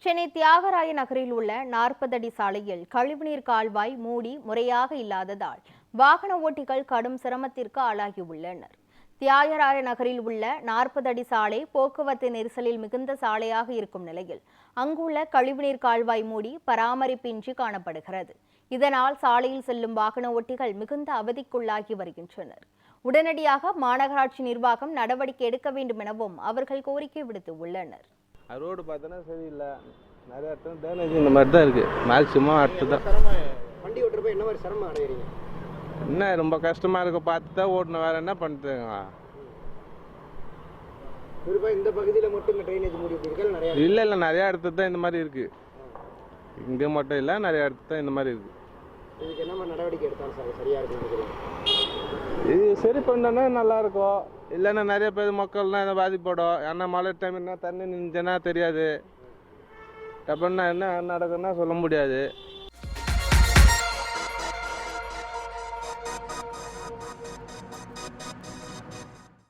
சென்னை தியாகராய நகரில் உள்ள 40 அடி சாலையில் கழிவுநீர் கால்வாய் மூடி முறையாக இல்லாததால் வாகன ஓட்டிகள் கடும் சிரமத்திற்கு ஆளாகியுள்ளனர். தியாகராய நகரில் உள்ள 40 அடி சாலை போக்குவரத்து நெரிசலில் மிகுந்த சாலையாக இருக்கும் நிலையில் அங்குள்ள கழிவுநீர் கால்வாய் மூடி பராமரிப்பின்றி காணப்படுகிறது. இதனால் சாலையில் செல்லும் வாகன ஓட்டிகள் மிகுந்த அவதிக்குள்ளாகி வருகின்றனர். உடனடியாக மாநகராட்சி நிர்வாகம் நடவடிக்கை எடுக்க வேண்டும் எனவும் அவர்கள் கோரிக்கை விடுத்துள்ளனர். ரோடு பார்த்தோன்னா சரியில்லை, நிறைய இடத்துல டேமேஜ் இந்த மாதிரி தான் இருக்குது. மேக்ஸிமம் அடுத்து தான் வண்டி ஓட்டுறப்ப என்ன மாதிரி சிரமம் அடைகிறீங்க? என்ன ரொம்ப கஷ்டமாக இருக்க பார்த்து தான் ஓட்டணும், வேறு என்ன பண்ணுறதுங்க. குறிப்பாக இந்த பகுதியில் மட்டும் இந்த ட்ரைனேஜ் மூடி இருக்கா? இல்லை நிறையா இடத்துல தான் இந்த மாதிரி இருக்குது. இங்கே மட்டும் இல்லை, நிறைய இடத்துல தான் இந்த மாதிரி இருக்குது. இதுக்கு என்ன மாதிரி நடவடிக்கை எடுத்தாலும் சார் சரியாக இருக்குன்னு? இது சரி பண்ணோன்னா நல்லாயிருக்கும். இல்லைன்னா நிறைய பேர் மக்கள்லாம் இதை பாதிப்படும். ஏன்னா மழை டைம் என்ன தண்ணி நின்றுச்சுன்னா தெரியாது. எப்படின்னா என்ன நடக்குன்னா சொல்ல முடியாது.